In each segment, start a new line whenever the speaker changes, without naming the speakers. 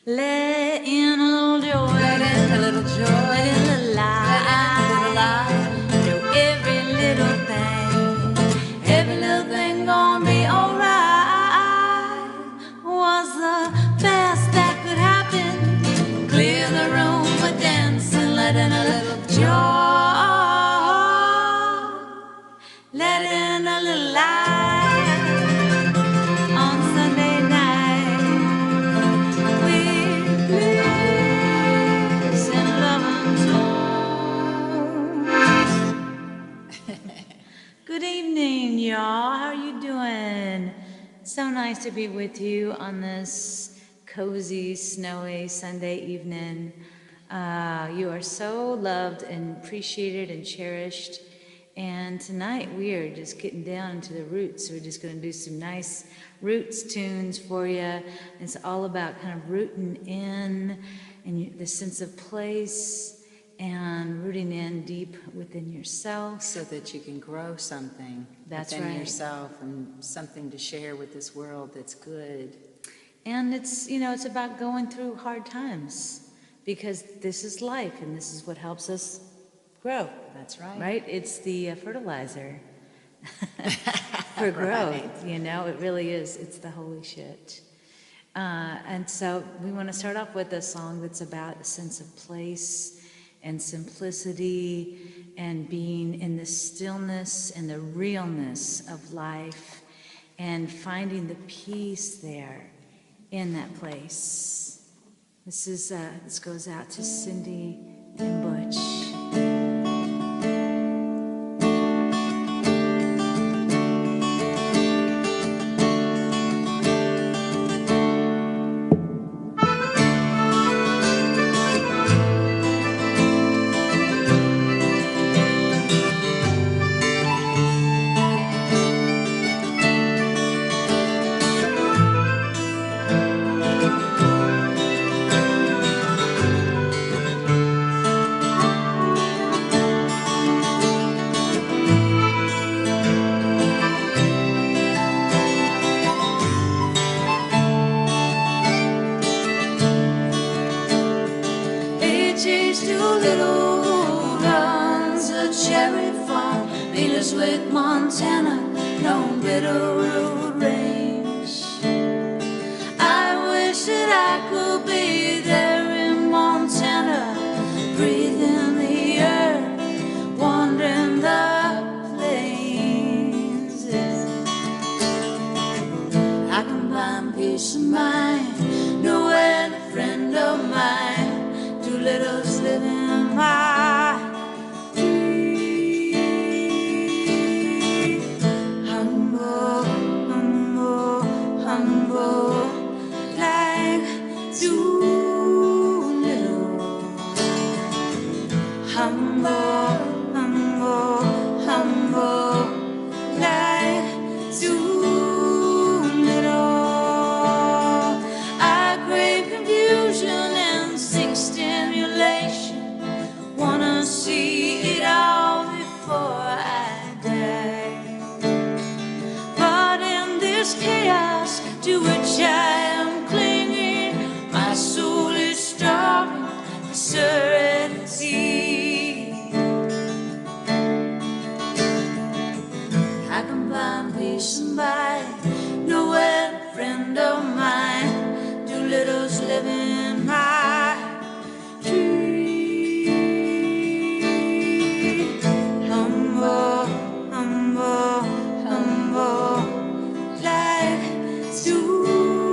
Let in a little joy,
let in a little joy,
let in a little
light.
Know every little thing gonna be alright. Was the best that could happen. Clear the room with dancing, let in a little joy, let in a little light on Sunday night. With bliss and love and tone. Good evening, y'all. How are you doing? So nice to be with you on this cozy, snowy Sunday evening. You are so loved and appreciated and cherished. And tonight we are just getting down into the roots. We're just going to do some nice roots tunes for you. It's all about kind of rooting in and the sense of place and rooting in deep within yourself.
So that you can grow something within yourself and something to share with this world that's good.
And it's, it's about going through hard times because this is life and this is what helps us grow.
That's right.
Right? It's the fertilizer for growth, it really is. It's the holy shit. And so we want to start off with a song that's about a sense of place and simplicity and being in the stillness and the realness of life and finding the peace there in that place. This goes out to Cindy and Butch. Doolittle runs a cherry farm, Bliss with Montana, no Bitterroot range. I wish that I could be there in Montana, breathing the air, wandering the plains. I can find peace of mind, knowing a friend of mine. Doolittle's living my dream. Humble, humble, humble, like Doolittle. Humble, humble, humble, like Doolittle. I crave confusion and seek stimulation. Wanna see it all before I die. But in this chaos to which I am clinging, my soul is starving for serenity. I can find peace and by knowing a friend of mine. Doolittle's living my dream. Humble, humble, humble, like Doolittle.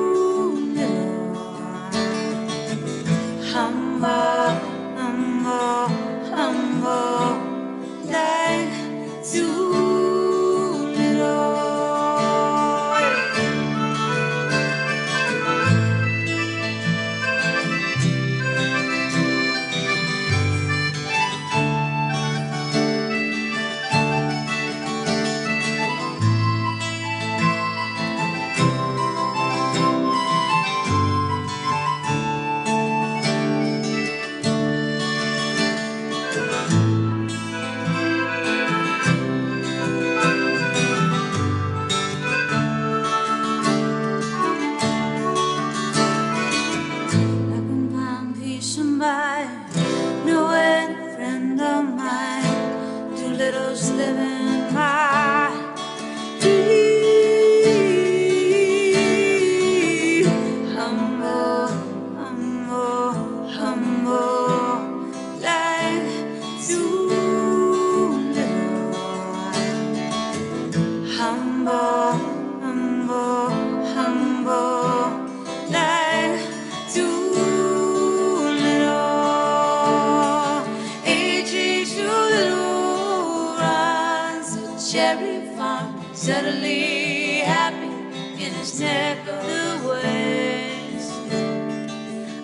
suddenly happy in his neck of the woods.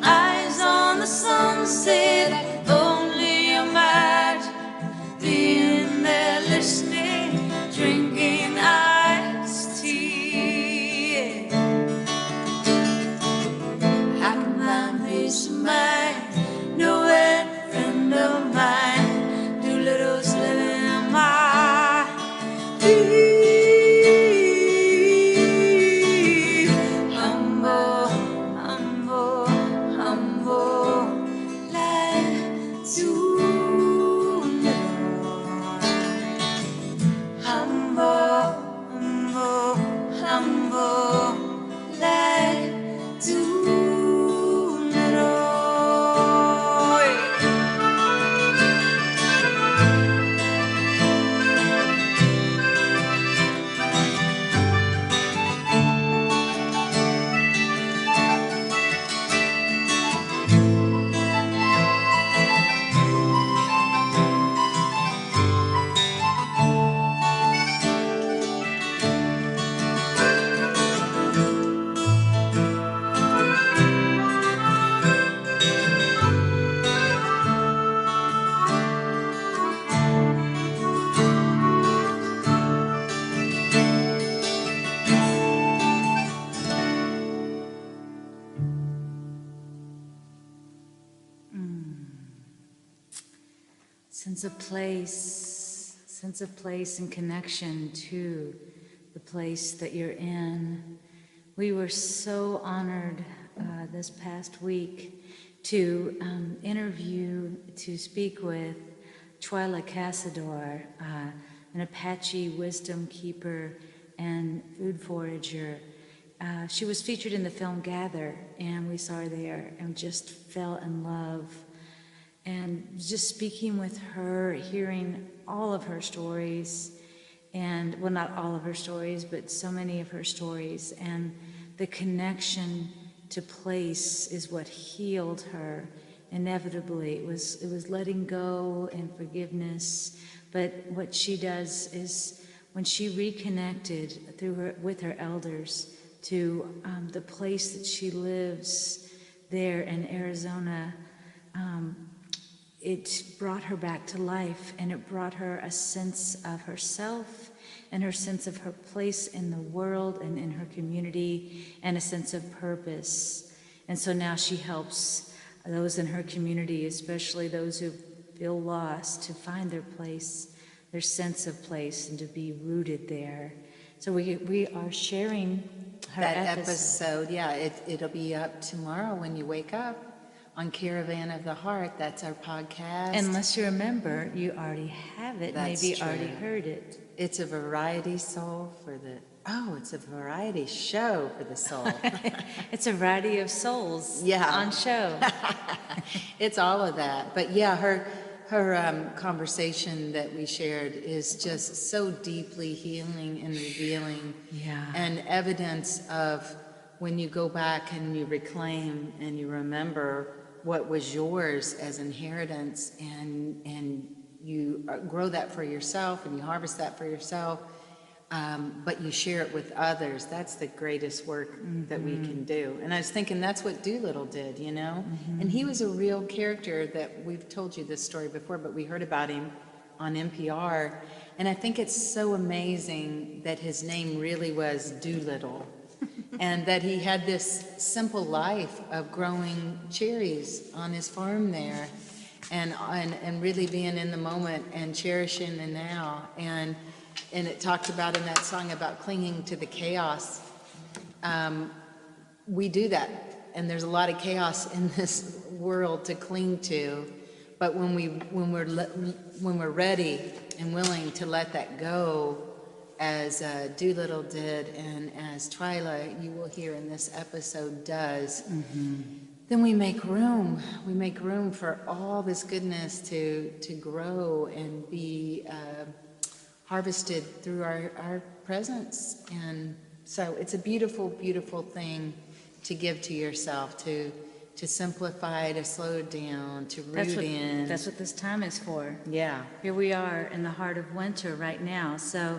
Eyes on the sunset, I can only imagine being there listening, drinking iced tea. I can find peace of mind, knowing a friend of mine, Doolittle's living in my dream. Humble, humble, humble, like Doolittle. Humble, humble, humble, like Doolittle. Sense of place and connection to the place that you're in. We were so honored this past week to speak with Twyla Casador, an Apache wisdom keeper and food forager. She was featured in the film Gather, and we saw her there and just fell in love. And just speaking with her, hearing all of her stories, and, well, not all of her stories, but so many of her stories, and the connection to place is what healed her inevitably. It was letting go and forgiveness, but what she does is when she reconnected with her elders to the place that she lives there in Arizona, it brought her back to life, and it brought her a sense of herself and her sense of her place in the world and in her community, and a sense of purpose. And so now she helps those in her community, especially those who feel lost, to find their place, their sense of place, and to be rooted there. So we are sharing her episode.
Yeah, it'll be up tomorrow when you wake up. On Caravan of the Heart, that's our podcast.
Unless you remember, you already have it.
That's
maybe
true.
Already heard it.
It's a variety soul for the, it's a variety show for the soul.
It's a variety of souls on show.
It's all of that. But yeah, her conversation that we shared is just so deeply healing and revealing.
Yeah.
And evidence of when you go back and you reclaim and you remember what was yours as inheritance, and you grow that for yourself and you harvest that for yourself, but you share it with others. That's the greatest work that we can do. And I was thinking that's what Doolittle did, you know? And he was a real character that we've told you this story before, but we heard about him on NPR. And I think it's so amazing that his name really was Doolittle. And that he had this simple life of growing cherries on his farm there, and really being in the moment and cherishing the now. And it talked about in that song about clinging to the chaos. We do that, and there's a lot of chaos in this world to cling to. But when we're ready and willing to let that go, as Doolittle did, and as Twyla, you will hear in this episode, does, then we make room. We make room for all this goodness to grow and be harvested through our presence. And so it's a beautiful, beautiful thing to give to yourself, to simplify, to slow down, to root in.
That's what this time is for.
Yeah.
Here we are in the heart of winter right now. So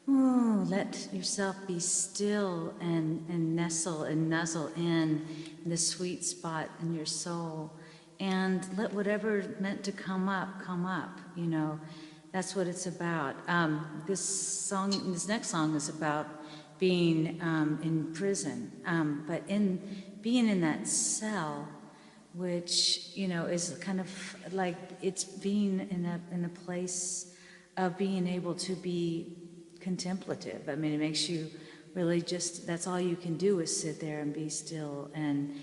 Ooh, let yourself be still and nestle and nuzzle in the sweet spot in your soul. And let whatever meant to come up, you know. That's what it's about. This next song is about being in prison, but in being in that cell, which, you know, is kind of like it's being in a place of being able to be contemplative. I mean, it makes you really just, that's all you can do is sit there and be still and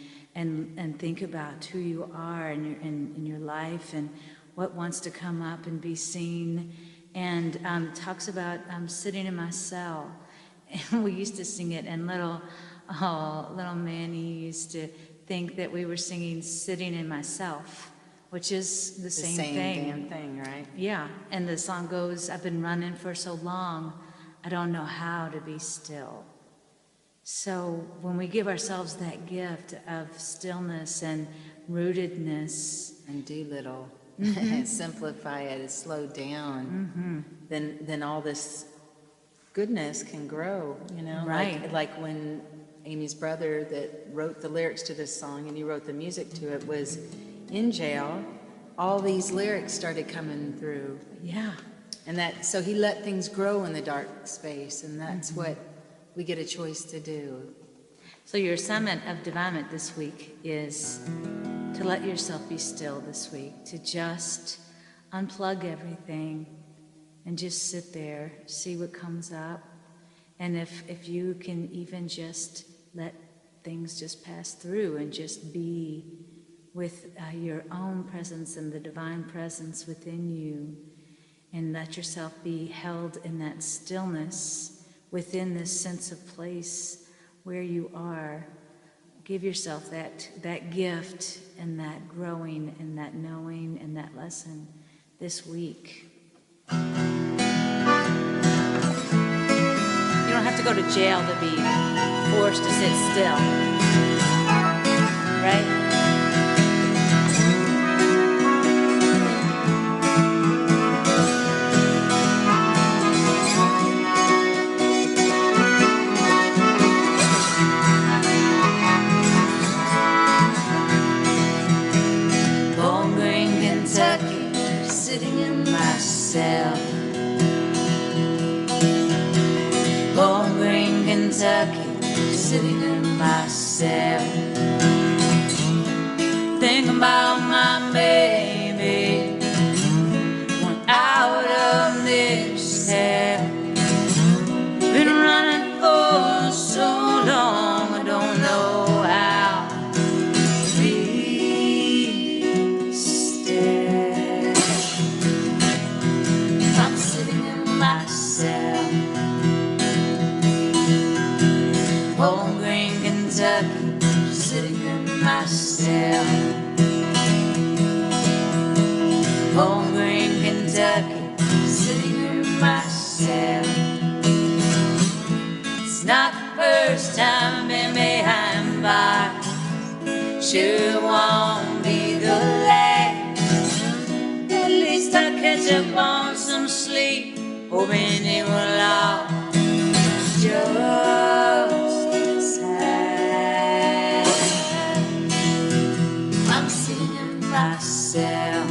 think about who you are in your life and what wants to come up and be seen. And talks about sitting in my cell. And we used to sing it, and little Manny used to think that we were singing "Sitting in Myself," which is the same thing.
Damn thing, right?
Yeah, and the song goes, "I've been running for so long, I don't know how to be still." So when we give ourselves that gift of stillness and rootedness,
and Doolittle, and simplify it, and slow down, then all this goodness can grow, you know?
Right.
Like when Amy's brother that wrote the lyrics to this song and he wrote the music to it was in jail, all these lyrics started coming through.
yeah.
And so he let things grow in the dark space, and that's what we get a choice to do.
So your assignment of divinement this week is to let yourself be still this week, to just unplug everything and just sit there, see what comes up. And if you can even just let things just pass through and just be with your own presence and the divine presence within you, and let yourself be held in that stillness within this sense of place where you are. Give yourself that gift and that growing and that knowing and that lesson this week. You don't have to go to jail to be forced to sit still, right?
Sitting in myself, Bowling Green, Kentucky, sitting in myself, thinking about my baby, one out of this hell. Been running for so long, I don't know how to be still. Bowling Green, Kentucky, sitting in myself. Bowling Green, Kentucky, sitting in myself. It's not the first time I've been behind bars. Sure won't be the last. At least I'll catch up on some sleep, hoping it will all just sad. I'm sitting in myself,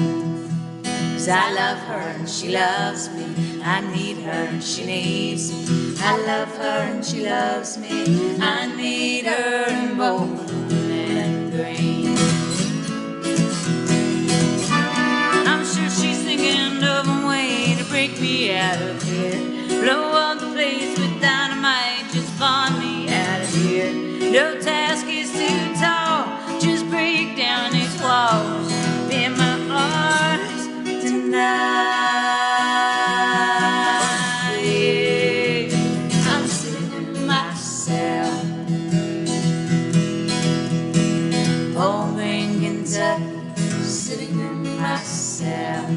'cause I love her and she loves me. I need her and she needs me. I love her and she loves me. I need her in Bowling Green. I'm sure she's thinking of a way to break me out of here. Blow up the place with dynamite, just find me out of here. No task is too tall, just break down these walls. Be my arms tonight. Yeah. I'm sitting in myself, Bowling Green, Kentucky, sitting in myself.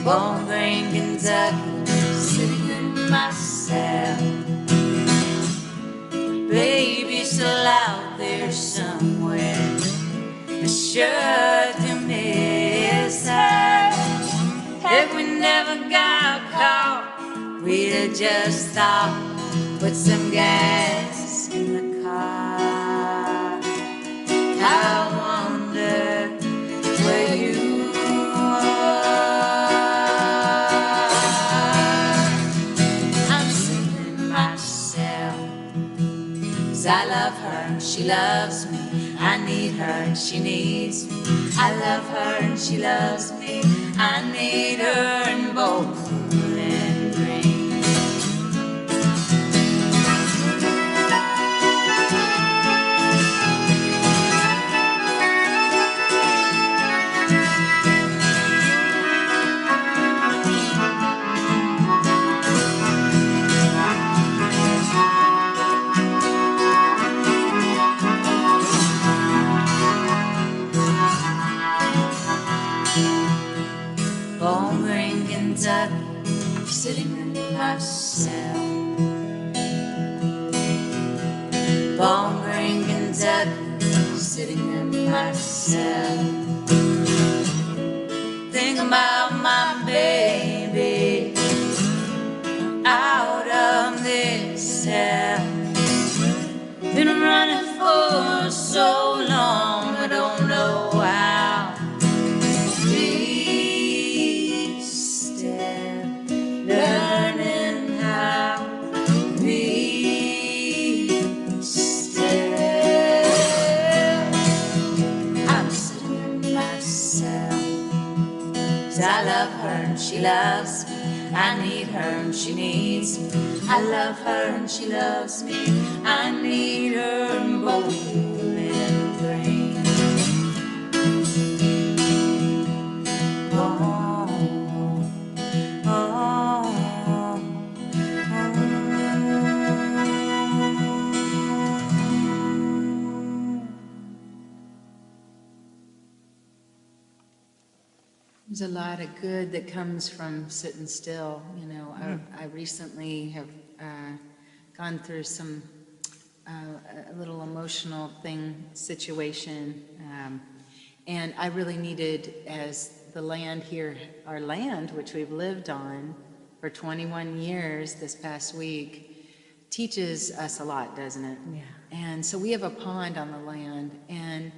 Bowling Green, Kentucky, sitting in myself. Baby's still out there somewhere, I sure to miss her. If we never
never got caught. We'd have just stopped, put some gas in the car. I wonder where you are. I'm sitting myself, 'cause I love her and she loves me. I need her and she needs me. I love her and she loves me. I need her in both blue and green. Sitting in my cell, Bone Green, Kentucky, sitting in my cell. Think about my baby out of this cell. Been running for so long, I don't know how. Learning how to be still. I'm sitting in myself, 'cause I love her and she loves me. I need her and she needs me. I love her and she loves me. I need her in both blue and green.
There's a lot of good that comes from sitting still. You know, I recently have gone through some a little emotional situation, and I really needed, as the land here, our land, which we've lived on for 21 years this past week, teaches us a lot, doesn't it?
Yeah.
And so we have a pond on the land, and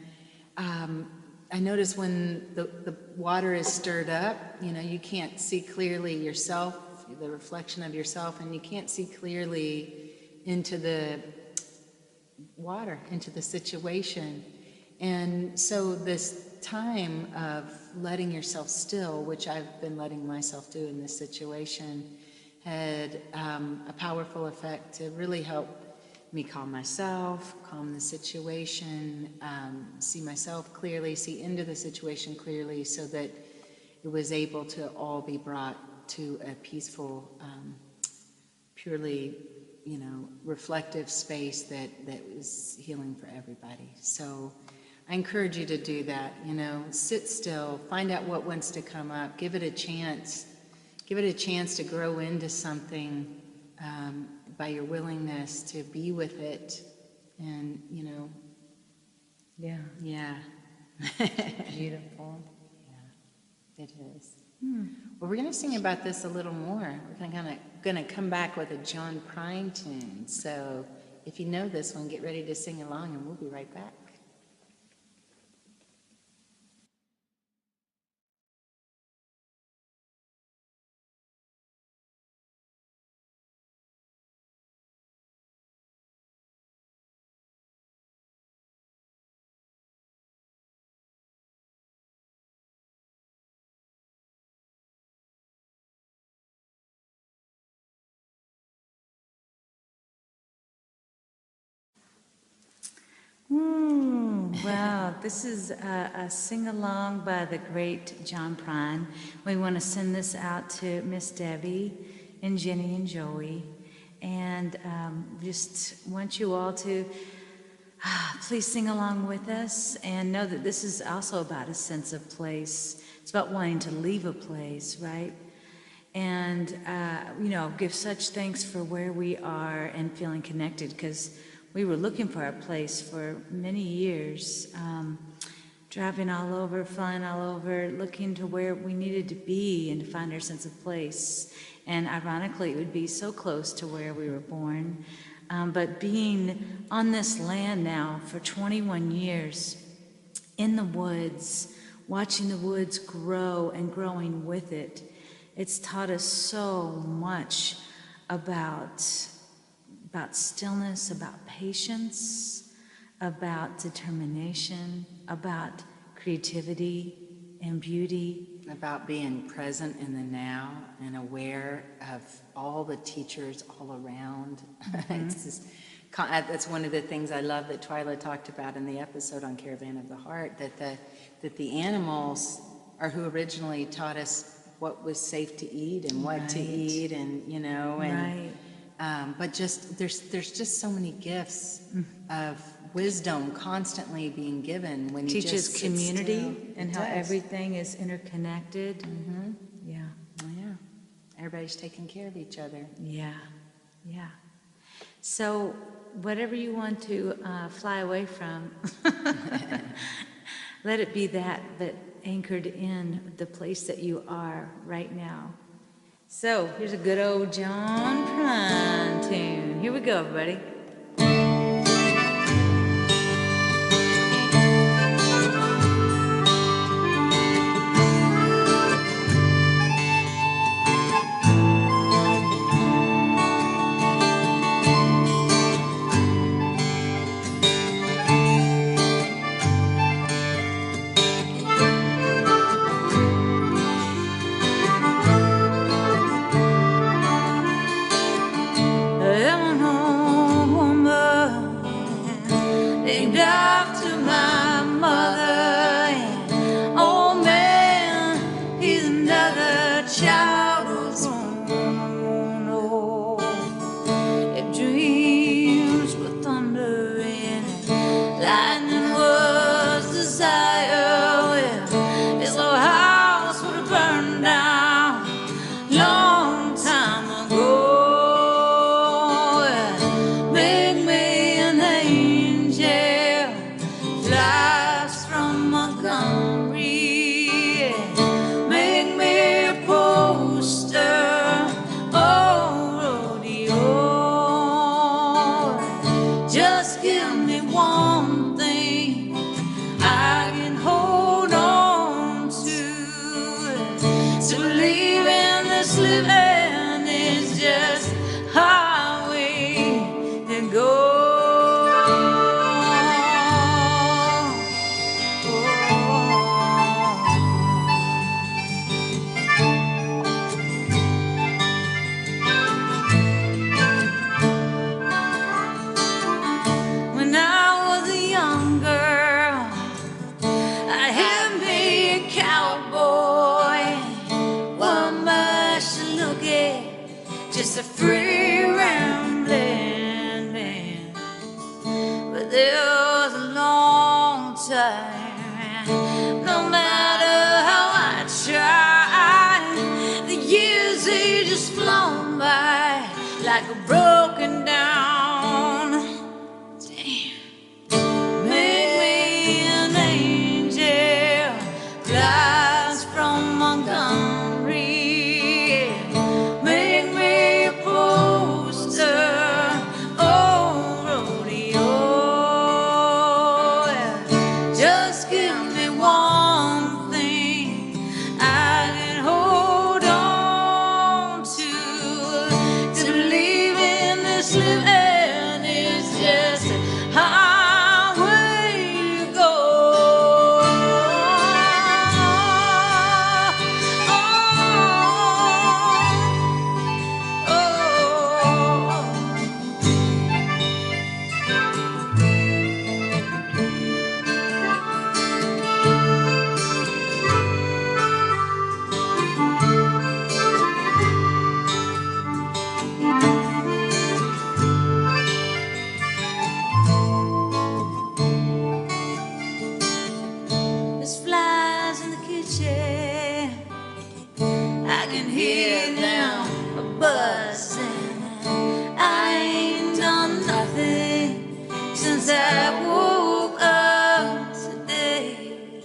I notice when the water is stirred up, you know, you can't see clearly yourself, the reflection of yourself, and you can't see clearly into the water, into the situation. And so this time of letting yourself still, which I've been letting myself do in this situation, had a powerful effect to really help me calm myself, calm the situation, see myself clearly, see into the situation clearly, so that it was able to all be brought to a peaceful, purely, you know, reflective space that was healing for everybody. So I encourage you to do that, you know, sit still, find out what wants to come up, give it a chance to grow into something, by your willingness to be with it, and, you know.
Yeah.
Yeah.
Beautiful.
Yeah, it is. Well, we're going to sing about this a little more. We're going to come back with a John Prine tune. So if you know this one, get ready to sing along, and we'll be right back.
Wow, this is a sing-along by the great John Prine. We want to send this out to Miss Debbie and Jenny and Joey, and just want you all to please sing along with us, and know that this is also about a sense of place. It's about wanting to leave a place, right? And, you know, give such thanks for where we are and feeling connected, because we were looking for a place for many years, driving all over, flying all over, looking to where we needed to be and to find our sense of place. And ironically, it would be so close to where we were born. But being on this land now for 21 years, in the woods, watching the woods grow and growing with it, it's taught us so much about stillness, about patience, about determination, about creativity and beauty.
About being present in the now and aware of all the teachers all around. It's just, that's one of the things I love that Twyla talked about in the episode on Caravan of the Heart, that the animals are who originally taught us what was safe to eat and what to eat, and but just there's just so many gifts of wisdom constantly being given when you
Teaches
just
community and how everything is interconnected. Yeah.
Oh, yeah. Everybody's taking care of each other.
Yeah. Yeah. So whatever you want to fly away from, let it be that anchored in the place that you are right now. So here's a good old John Prine tune. Here we go, everybody. Just a free rambling man, but there was a long time. No matter how I tried, the years they just flown by like a broken down. Damn, make me an angel, flies from Montgomery. I woke up today.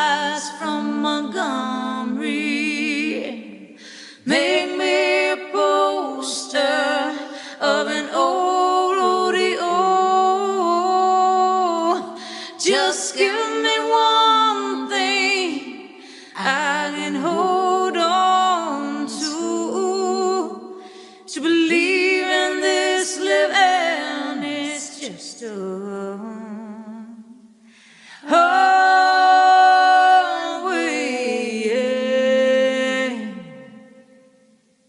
eyes from Montgomery make me a poster of an old rodeo. Just give me one thing I can hold on to believe in this living is just a way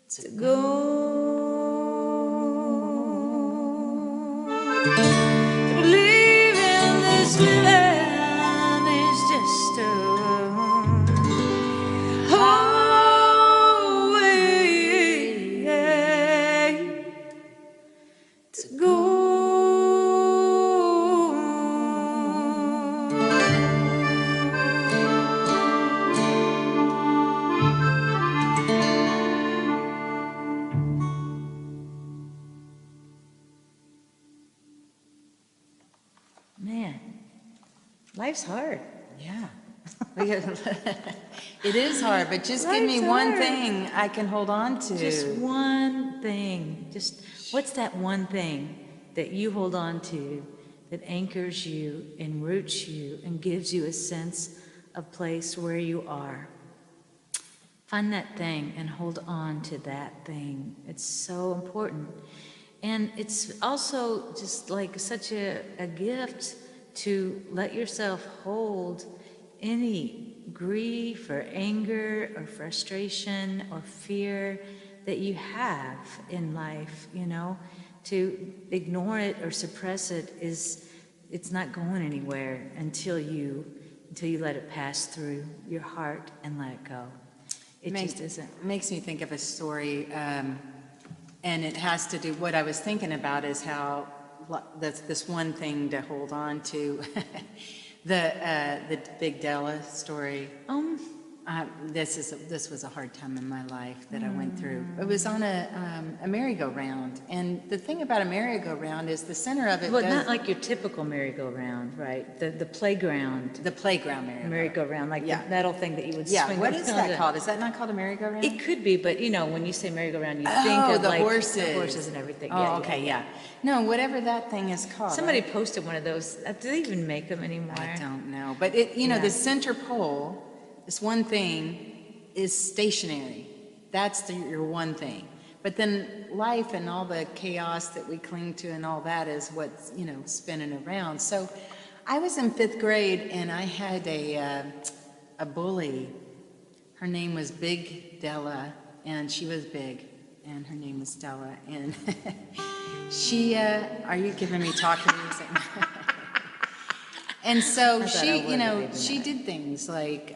to go. To believe in this living is just a way to go. Man, life's hard.
Yeah. It is hard, but just give me
Life's
one
hard.
thing I can hold on to.
Just one thing. Just what's that one thing that you hold on to that anchors you and roots you and gives you a sense of place where you are? Find that thing and hold on to that thing. It's so important. And it's also just like such a gift to let yourself hold any grief or anger or frustration or fear that you have in life, you know. To ignore it or suppress it it's not going anywhere until you let it pass through your heart and let it go. It just isn't.
Makes me think of a story, and it has to do, what I was thinking about is how that's this one thing to hold on to. The Big Della story. This was a hard time in my life that I went through. It was on a merry-go-round, and the thing about a merry-go-round is the center of it.
Well, not like your typical merry-go-round, right? The playground.
The playground merry-go-round.
Like
Yeah.
the metal thing that you would
Yeah,
swing.
what is
around
that called? Is that not called a merry-go-round?
It could be, but you know, when you say merry-go-round, you think of
the
like
horses.
the horses and everything.
Oh,
Yeah,
okay, yeah. No, whatever that thing is called.
Somebody posted one of those. Do they even make them anymore?
I don't know, but it, you know,
Yeah.
the center pole, this one thing is stationary. That's your one thing. But then life and all the chaos that we cling to and all that is what's, you know, spinning around. So I was in 5th grade and I had a bully. Her name was Big Della, and she was big, and her name was Stella. And she, are you giving me talking music? And so she, you know, she did things like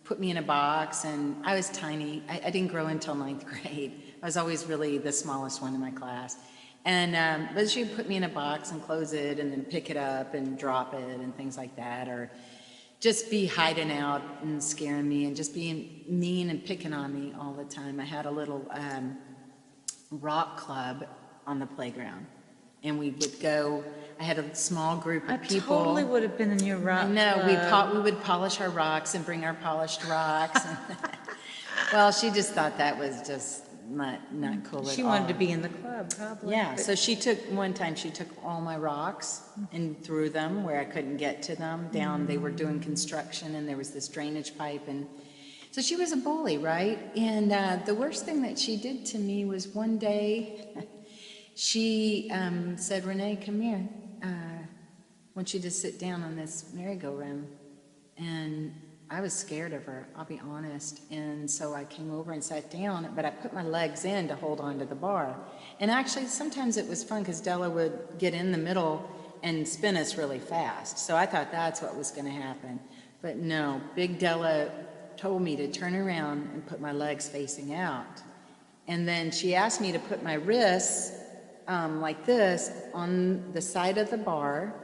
put me in a box, and I was tiny. I didn't grow until 9th grade. I was always really the smallest one in my class. And but she'd put me in a box and close it and then pick it up and drop it and things like that, or just be hiding out and scaring me and just being mean and picking on me all the time. I had a little rock club on the playground, and we would go. I had a small group of people.
I totally would have been in your rock
No,
club.
we would polish our rocks and bring our polished rocks. Well, she just thought that was just not cool at all.
She wanted to be in the club, probably.
Yeah,
but-
so one time she took all my rocks and threw them where I couldn't get to them down. They were doing construction, and there was this drainage pipe, and so she was a bully, right? And the worst thing that she did to me was one day she said, "Renee, come here. I want you to sit down on this merry-go-round." And I was scared of her, I'll be honest. And so I came over and sat down, but I put my legs in to hold on to the bar. And actually, sometimes it was fun because Della would get in the middle and spin us really fast. So I thought that's what was going to happen. But no, Big Della told me to turn around and put my legs facing out. And then she asked me to put my wrists like this on the side of the bar.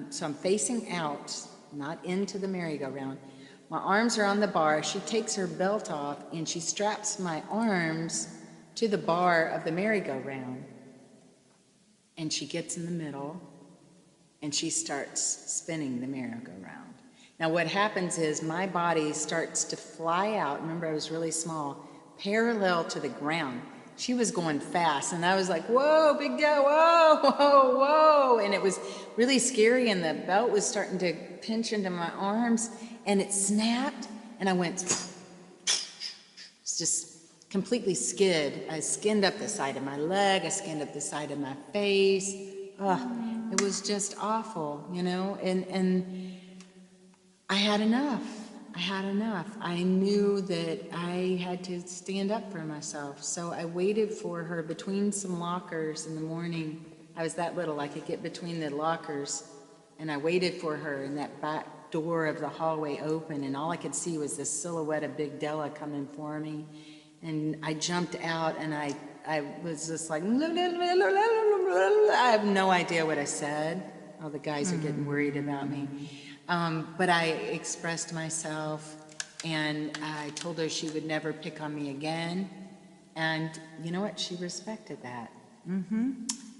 So I'm facing out, not into the merry-go-round. My arms are on the bar. She takes her belt off and she straps my arms to the bar of the merry-go-round. And she gets in the middle and she starts spinning the merry-go-round. Now what happens is my body starts to fly out. Remember, I was really small, parallel to the ground. She was going fast, and I was like, whoa, big deal, whoa, whoa, whoa. And it was really scary, and the belt was starting to pinch into my arms, and it snapped, and I went, it's just completely skid. I skinned up the side of my leg, I skinned up the side of my face. It was just awful, you know, and I had enough. I had enough. I knew that I had to stand up for myself. So I waited for her between some lockers in the morning. I was that little, I could get between the lockers. And I waited for her, and that back door of the hallway opened, and all I could see was this silhouette of Big Della coming for me. And I jumped out, and I was just like, I have no idea what I said. Oh, the guys are getting worried about me. But I expressed myself, and I told her she would never pick on me again. And you know what? She respected that.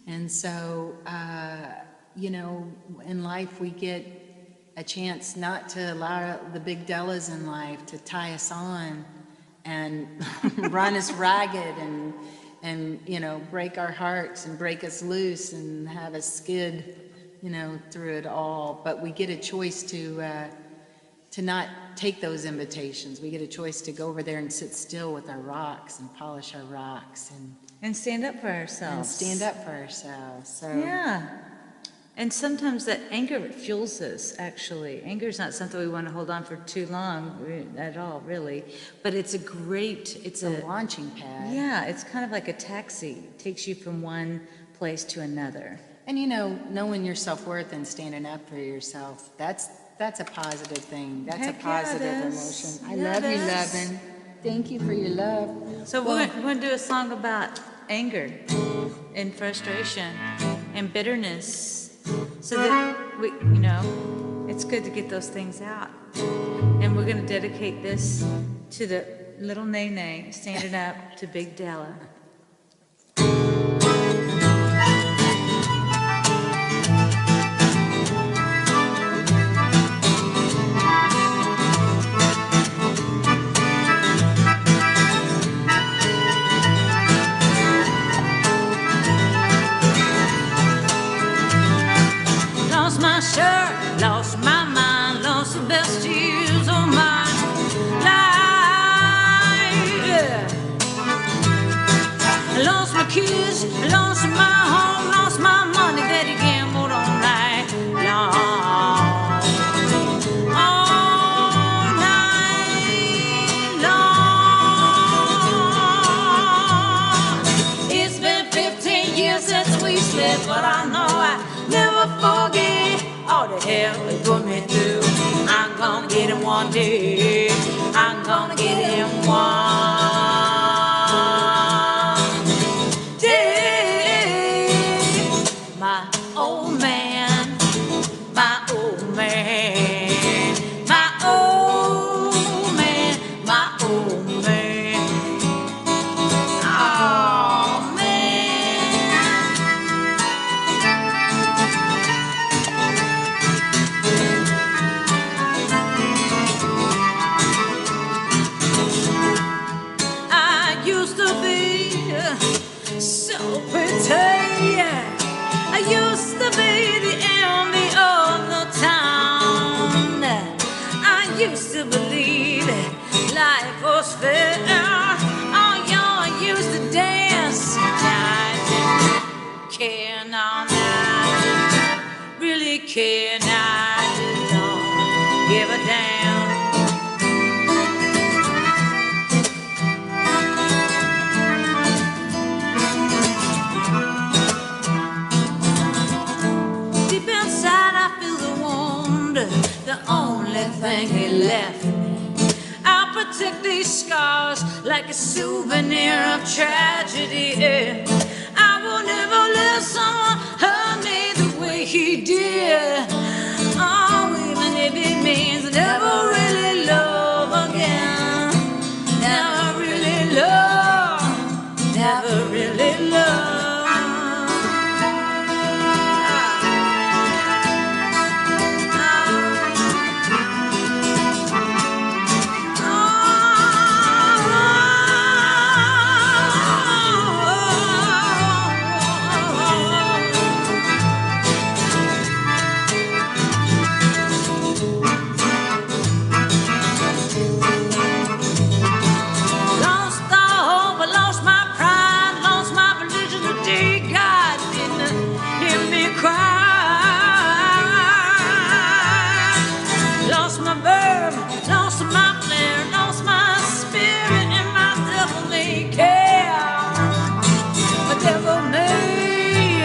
And so, you know, in life we get a chance not to allow the big Dellas in life to tie us on and run us ragged and, you know, break our hearts and break us loose and have us skid, you know, through it all. But we get a choice to not take those invitations. We get a choice to go over there and sit still with our rocks and polish our rocks
and stand up for ourselves.
And stand up for ourselves. So
yeah. And sometimes that anger fuels us, actually. Anger is not something we want to hold on for too long at all, really. But it's a great, it's
a launching pad.
Yeah, it's kind of like a taxi. It takes you from one place to another.
And you know, knowing your self-worth and standing up for yourself, that's a positive thing. That's
Heck
a positive
yeah,
emotion. I love you, lovin'. Thank you for your love.
So we're going to do a song about anger and frustration and bitterness, so that we, you know, it's good to get those things out. And we're going to dedicate this to the little Nene standing up to Big Della. Lost my shirt, lost my mind, lost the best years of my life. Yeah. I lost my kids, I lost my home, lost my money that he gambled all night long. All night long. It's been 15 years since we split, but I know I never forget all the hell he put me through. I'm gonna get him one day. I'm gonna get him one day. My old man, my old man, my old man, my old man. Oh man. I used to be so pretty. I used to be the envy of the town. I used to believe life was fair. Oh, y'all used to dance. I didn't care now. Really care now. I just don't give a damn. Deep inside I feel the wound, the only thing he left me. I'll protect these scars like a souvenir of tragedy. I will never let someone hurt me the way he did. Oh, even if it means never really love again. Never really love. Never really love. lost my verb, lost my flair, lost my spirit and my devil may care. My devil may,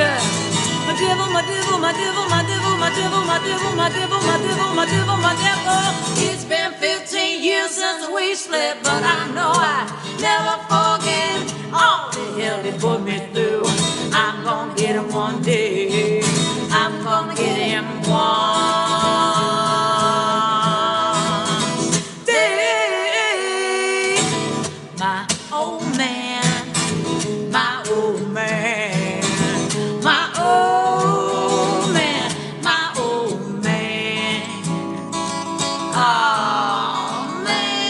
my devil, my devil, my devil, my devil, my devil, my devil, my devil, my devil, my devil, my devil. It's been 15 years since we split, but I know I never forget all the hell he put me through. I'm gonna get him one day. I'm gonna get him one day. My old man, my old man, my old man, my old man. Oh man.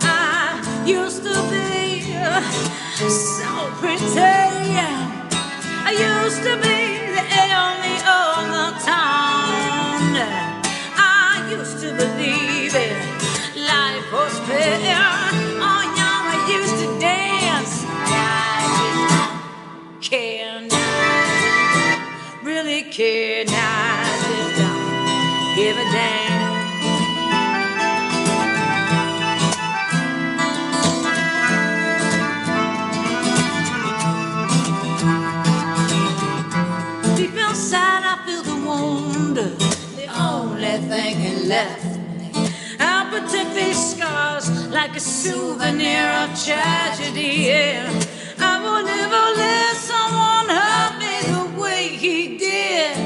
I used to be so pretty. I used to be the enemy of the town. I used to believe it, life was fair. Oh, yeah, I used to dance. I just don't care now. Really care now. I just don't give a damn. Deep inside I feel the wound, the only thing that left me. I'll protect these scars like a souvenir of tragedy, yeah. I will never let someone hurt me the way he did.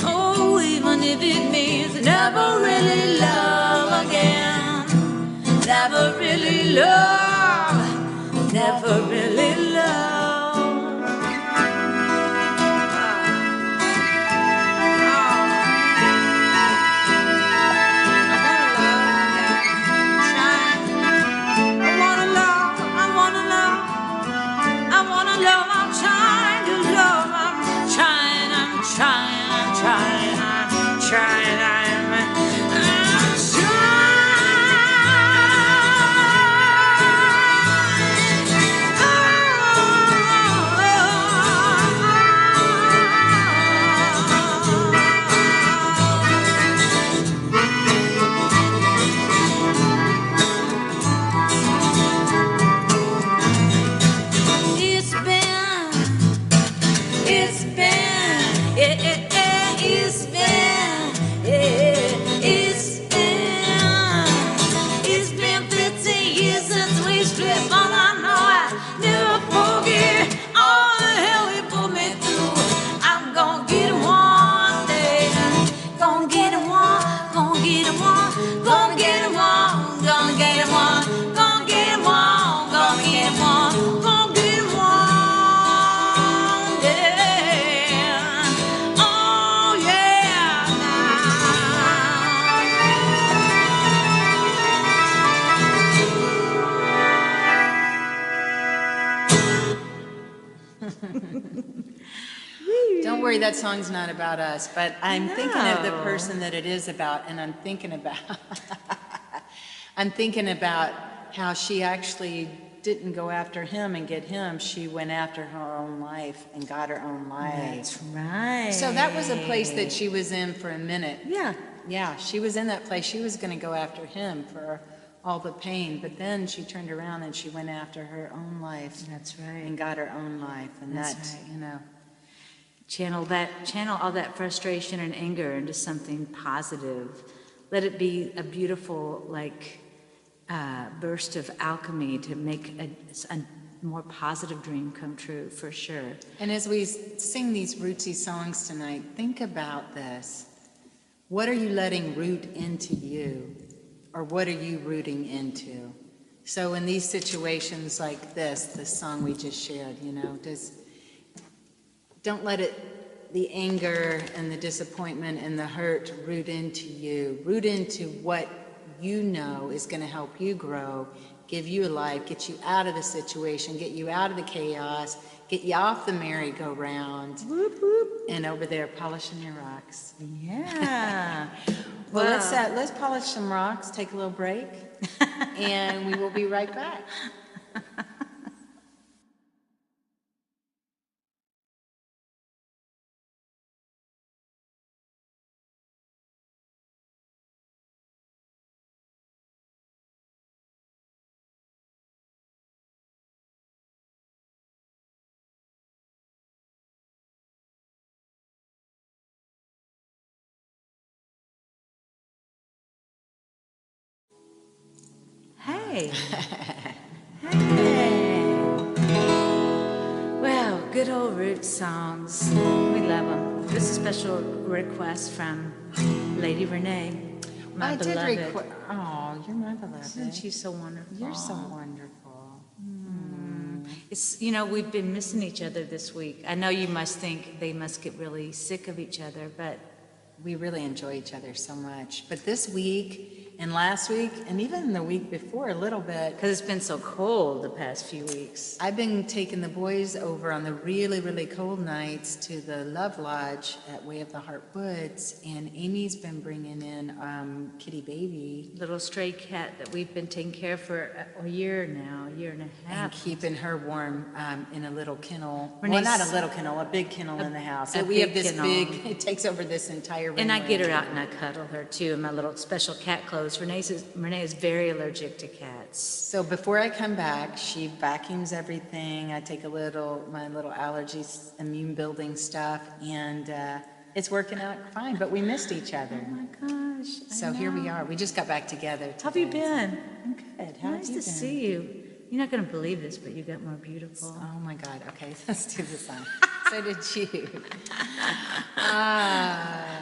Oh, even if it means never really love again. Never really love, never really love.
Don't worry, that song's not about us, but I'm thinking of the person that it is about, and I'm thinking about I'm thinking about how she actually didn't go after him and get him. She went after her own life and got her own life.
That's right.
So that was a place that she was in for a minute.
Yeah.
Yeah, she was in that place. She was going to go after him for all the pain, but then she turned around and she went after her own life.
That's right.
And got her own life, and
That's
that's,
right.
you know.
Channel all that frustration and anger into something positive. Let it be a beautiful, burst of alchemy to make a more positive dream come true, for sure.
And as we sing these rootsy songs tonight, think about this. What are you letting root into you? Or what are you rooting into? So in these situations like this song we just shared, don't let the anger and the disappointment and the hurt root into you. Root into what you know is going to help you grow, give you a life, get you out of the situation, get you out of the chaos, get you off the merry-go-round,
Whoop, whoop.
and over there polishing your rocks.
Yeah.
Well, let's polish some rocks, take a little break, and we will be right back.
Hey. Hey. Well, good old roots songs. We love them. This is a special request from Lady Renee, my beloved.
I did request. Oh, you're my beloved.
Isn't she so wonderful?
You're so wonderful.
It's, you know, we've been missing each other this week. I know you must think they must get really sick of each other, but
We really enjoy each other so much. But this week and last week and even the week before a little bit,
because it's been so cold the past few weeks.
I've been taking the boys over on the really, really cold nights to the Love Lodge at Way of the Heart Woods, and Amy's been bringing in Kitty Baby.
Little stray cat that we've been taking care of for a year now, a year and a
And
half.
keeping her warm in a little kennel. Well,
Renee's-
not a little kennel, a big kennel in the house.
a
So we have
big
this
kennel.
big, it takes over this entire room.
And I get her out and I cuddle her too in my little special cat clothes. Renee is very allergic to cats.
So before I come back, she vacuums everything. I take my little allergies, immune building stuff, and it's working out fine, but we missed each other.
Oh my gosh. I
So here we
know.
are. We just got back together.
How have you
today.
been?
I'm good. How
Nice
have you
to
been?
see you. You're not going to believe this, but you got more beautiful.
Oh my God. Okay, let's do the song. So did you.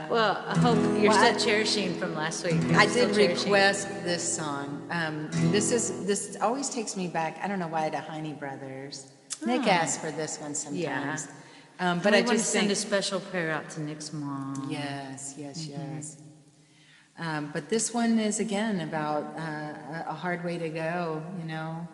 Well, I hope you're
Well,
still cherishing from last week.
I
You're still
did
cherishing.
request this song. This always takes me back. I don't know why, to Heine Brothers. Nick asked for this one sometimes. But
But
I
I want to
just
send
think,
a special prayer out to Nick's mom.
yes. But this one is again about a hard way to go. You know,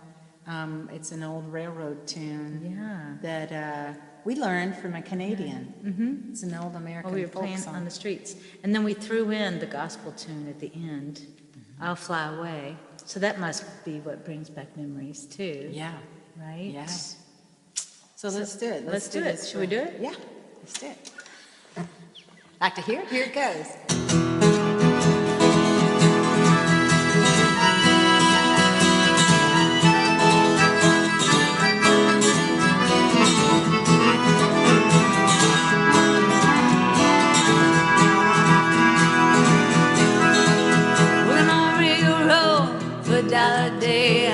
it's an old railroad tune.
Yeah.
That we learned from a Canadian. Mm-hmm. It's an old American
Well, we were
folk
playing
song.
on the streets. And then we threw in the gospel tune at the end, I'll Fly Away. So that must be what brings back memories too.
Yeah.
Right?
Yeah. So let's do it.
let's do it.
this
Should we do it?
Yeah, let's do it. Like to hear it? Here it goes.
We're gonna railroad for $1 a day.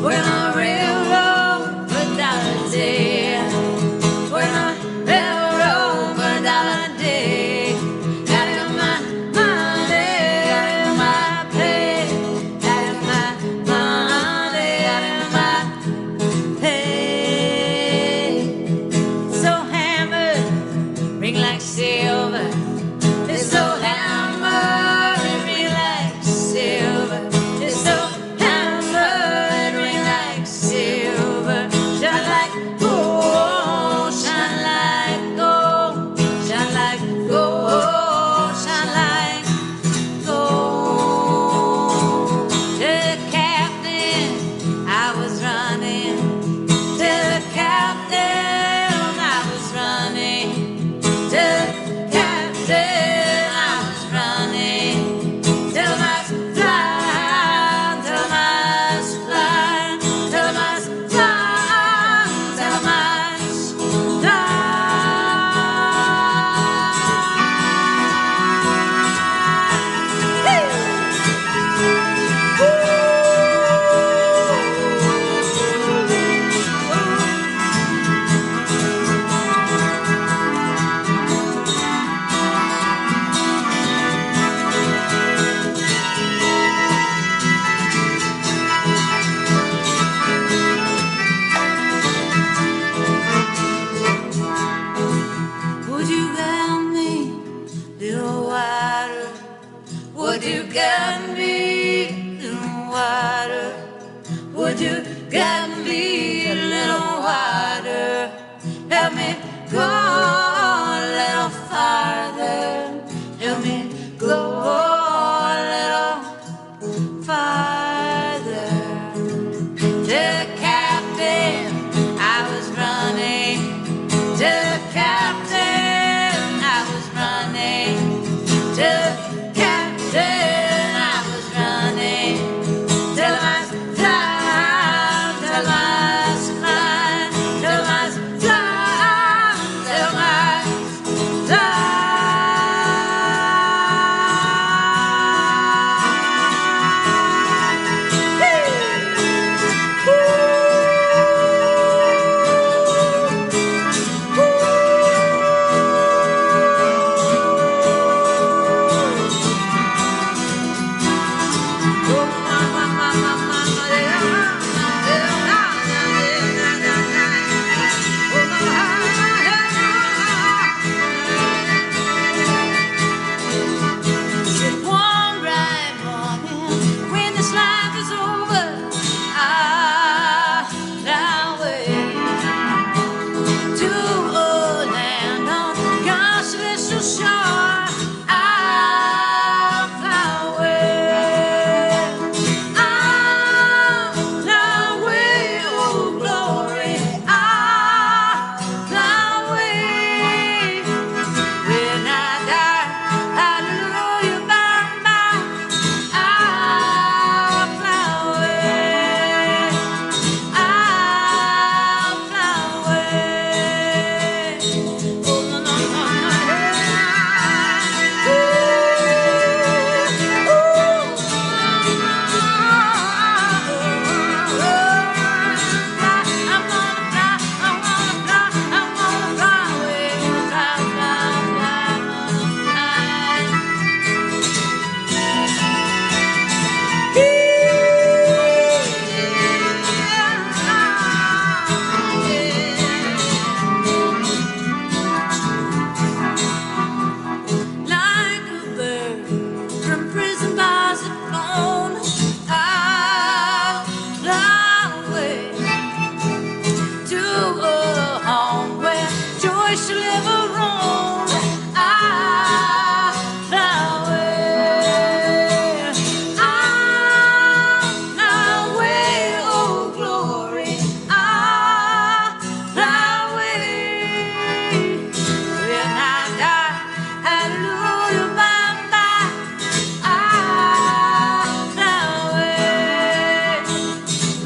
We're gonna railroad for $1 a day. We're gonna railroad for $1 a day. Gotta would you guide me a little wider? Help me go a little farther. Help me go a little farther. The captain, I was running. The captain, I was running. The captain, I was running. Till I was flying, till I was flying, till I was flying, till I was flying. One bright morning, when this life is over, I'll fly away to a land on God's celestial shore. I'll fly away. I'll fly away, oh glory. I'll fly away. When I die, hallelujah, by and by, I'll fly away. I'll fly away. Oh, no, no, I'm gonna fly, I'm gonna fly, I'm gonna fly away. Fly, fly, fly, like a bird from prison bars at flown, I'll fly away to a home where joy shall ever roam. I'll fly away. I'll fly away, oh glory. I'll fly away. When I die, hallelujah, by and by, I'll fly away.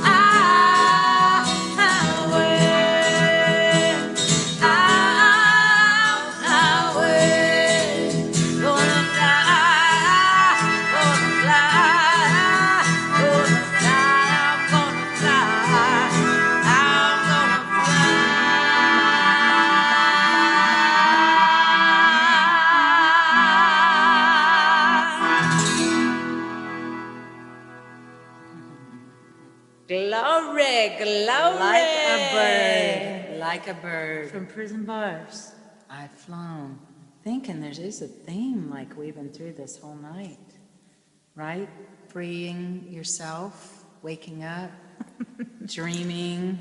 I'll fly away. I'll fly away. Gonna fly, gonna fly, gonna fly, I'm gonna fly, I'm gonna Glory, glory.
Like a bird.
From prison bars.
I've flown. Thinking there is a theme like we've been through this whole night, right? Freeing yourself, waking up, dreaming.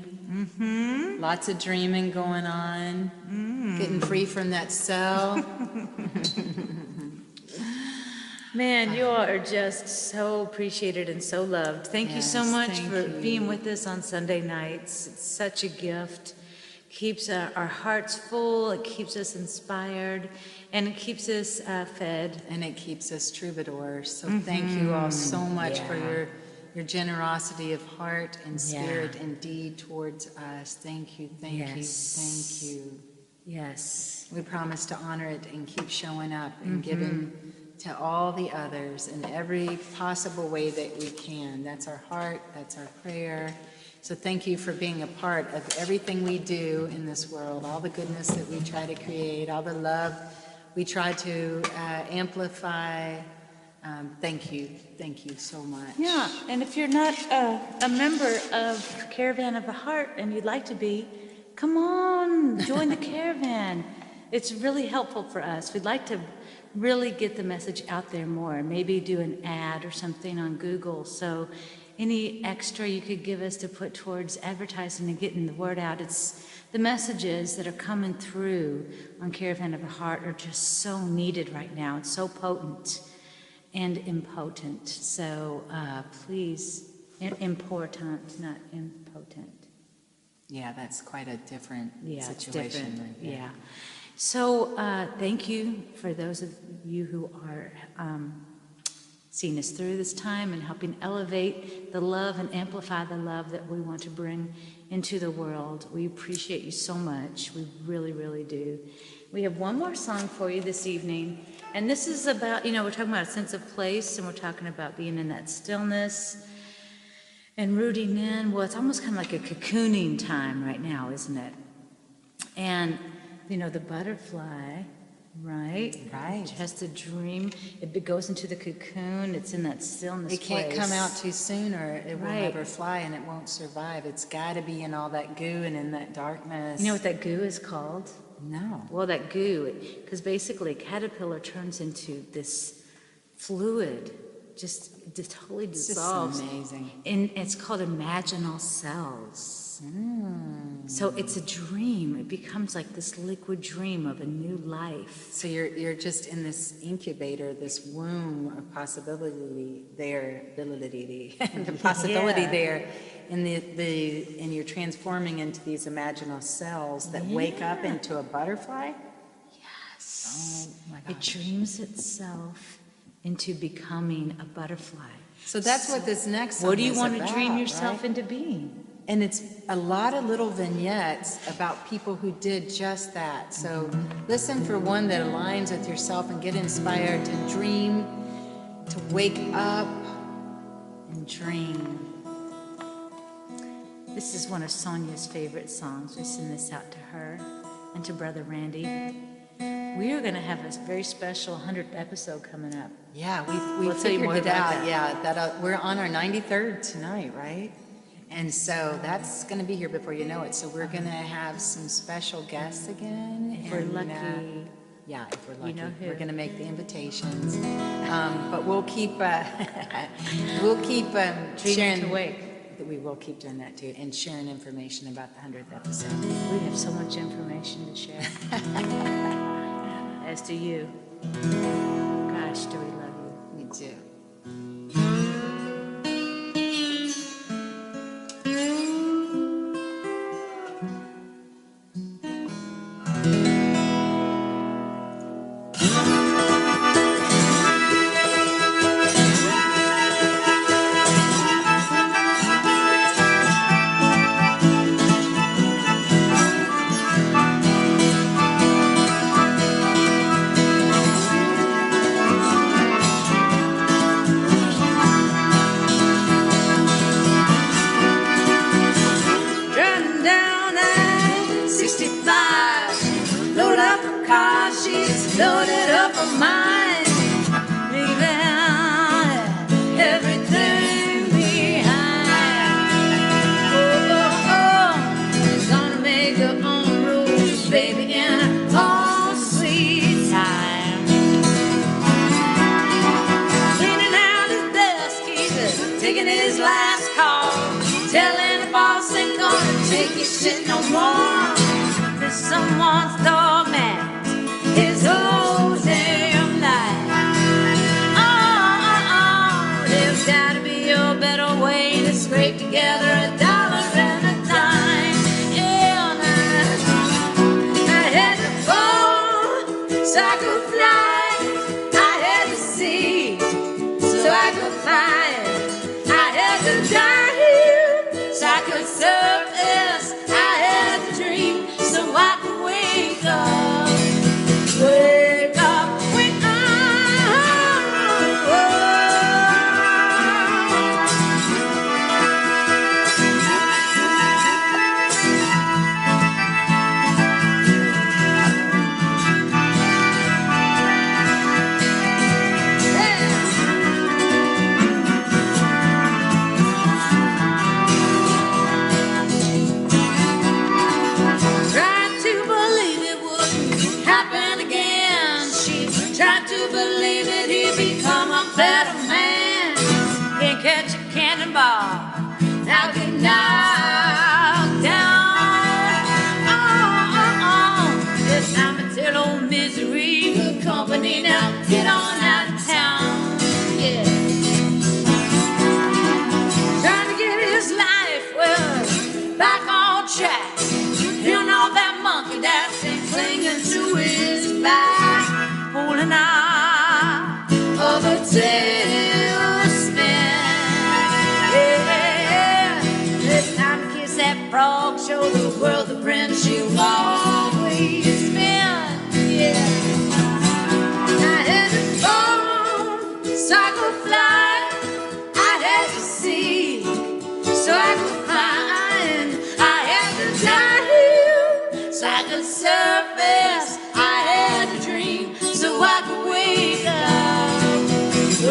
Lots of dreaming going on. Getting free from that cell.
Man, you all are just so appreciated and so loved. Thank you so
Yes,
much
thank
for
you.
being with us on Sunday nights. It's such a gift. Keeps our hearts full, it keeps us inspired, and it keeps us fed.
And it keeps us troubadours. So thank you all so much for your generosity of heart and spirit and deed towards us. Thank you, thank you, thank you.
Yes.
We promise to honor it and keep showing up and giving to all the others in every possible way that we can. That's our heart, that's our prayer. So thank you for being a part of everything we do in this world, all the goodness that we try to create, all the love we try to amplify. Thank you so much.
Yeah, and if you're not a member of Caravan of the Heart and you'd like to be, come on, join the Caravan. It's really helpful for us. We'd like to really get the message out there more, maybe do an ad or something on Google. So any extra you could give us to put towards advertising and getting the word out. It's the messages that are coming through on Caravan of the Heart are just so needed right now. It's so potent and impotent. So please, important, not impotent.
Yeah, that's quite a different
Yeah, it's
situation.
different.
Right there.
Yeah. So thank you for those of you who are seeing us through this time and helping elevate the love and amplify the love that we want to bring into the world. We appreciate you so much. We really, really do. We have one more song for you this evening. And this is about, we're talking about a sense of place, and we're talking about being in that stillness and rooting in. Well, it's almost kind of like a cocooning time right now, isn't it? And, the butterfly, right?
Right.
It has to dream. It goes into the cocoon. It's in that stillness
It can't
place.
come out too soon or it will
Right.
never fly and it won't survive. It's got to be in all that goo and in that darkness.
You know what that goo is called?
No.
Well, that goo, because basically a caterpillar turns into this fluid, just totally
It's just
dissolves.
amazing.
And it's called imaginal cells. So it's a dream. It becomes like this liquid dream of a new life.
So you're just in this incubator, this womb of possibility there, the possibility
Yeah.
there, and and you're transforming into these imaginal cells that wake up
Yeah.
into a butterfly.
Yes.
Oh my
It
gosh.
dreams itself into becoming a butterfly.
So that's what this next song
What do you
is
want to
about,
dream yourself
right?
into being?
And it's a lot of little vignettes about people who did just that. So listen for one that aligns with yourself and get inspired to dream, to wake up and dream.
This is one of Sonia's favorite songs. We send this out to her and to Brother Randy. We are going to have a very special 100th episode coming up.
Yeah, we
We'll tell you
figured
more
it
about
out.
that.
Yeah, that we're on our 93rd tonight, right? And so that's going to be here before you know it. So we're going to have some special guests again.
If we're
and,
lucky.
Yeah, if we're lucky.
You know who.
We're going to make the invitations. But we'll keep sharing.
to wake.
We will keep doing that too, and sharing information about the 100th episode.
We have so much information to share. As do you. Gosh, do we love you.
Me too.
Driving down I-65, load up her car, she's loaded up her mind, leaving everything behind. Oh, oh, oh, she's gonna make her own rules, baby, in her own sweet time. Cleaning out his desk, he's taking his last call, telling the boss ain't gonna take his shit no more. There's someone's doormat, his whole damn life. Oh, there's gotta be a better way to scrape together $1 and a dime. And I had to fall so I could fly. I had to see so I could find. I had to dive so I could surface. I had to dream so I could wake up. Wake up, wake up. Tried to believe it wouldn't happen again. She tried to believe that he'd become a better man. Can't catch a cannonball cannonball. I'll get knocked down. Yes, I'm a tell old misery. Good company now. Get on out of town. Yeah. Trying to get his life, well, back on track. You know that monkey that's been clinging to his back, pulling out of a tailspin. Yeah, it's time to kiss that frog, show the world the prince you've always been. Yeah, I had to fall, so I could fly. I had to see, so I could find. I had to die, so I could surface. I had a dream, so I could wake up,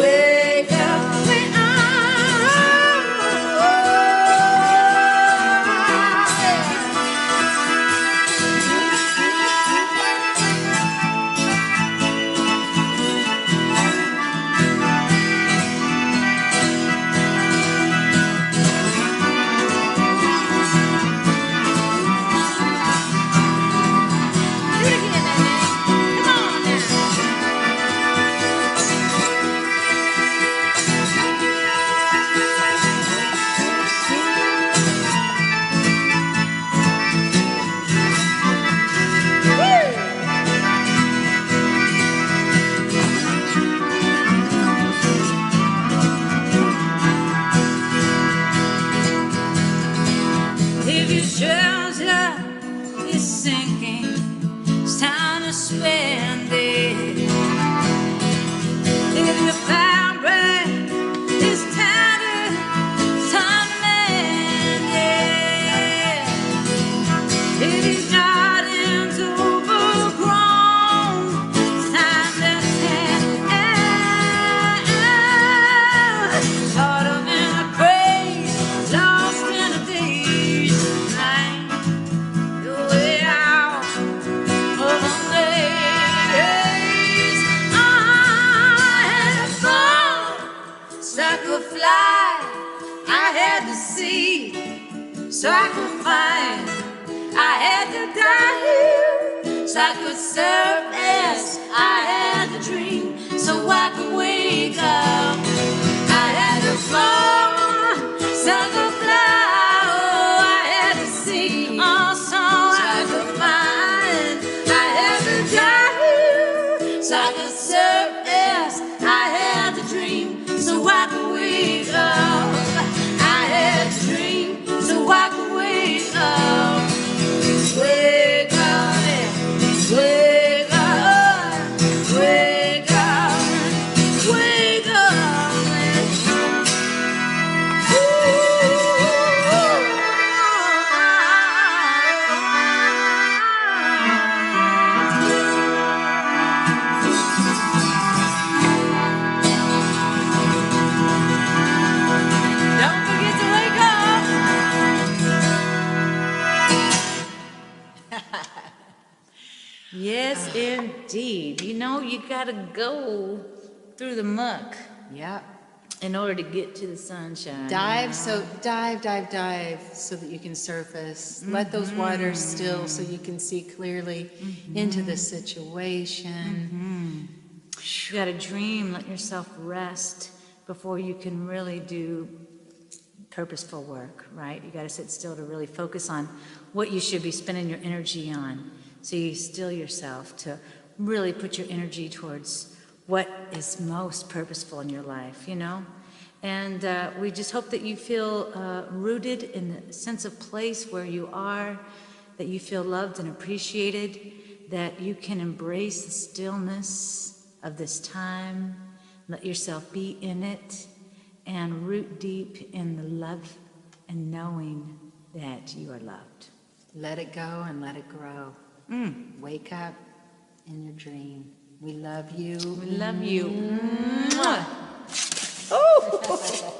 wake up, wake up. If your shelter is sinking, it's time to spend it. If your fabric is tattered, it's time to mend it. If your garden's overgrown, it's time to tend it. Caught up in a craze, lost in a daze. Your way out of a maze. I had to fall, so I could fly. I had to see, so I could find. I had to die, so I could surface. I had to dream, so I could wake up. I had to fall, so I could fly. Oh, I had to see, so I could find. I had to die, so I could surface. I had to dream, so I could wake up. I had to dream, so I could wake up. Wake up, wake up, wake up, wake up. Don't forget to wake up. Yes, indeed. You know, you gotta go through the muck
Yeah.
in order to get to the sunshine.
Dive, so dive so that you can surface. Let those waters still so you can see clearly into the situation.
You gotta dream, let yourself rest before you can really do purposeful work, right? You gotta sit still to really focus on what you should be spending your energy on. So you still yourself to really put your energy towards what is most purposeful in your life, you know? And we just hope that you feel rooted in the sense of place where you are, that you feel loved and appreciated, that you can embrace the stillness of this time, let yourself be in it, and root deep in the love and knowing that you are loved.
Let it go and let it grow. Wake up in your dream. We love you.
We love you. Mwah. Oh!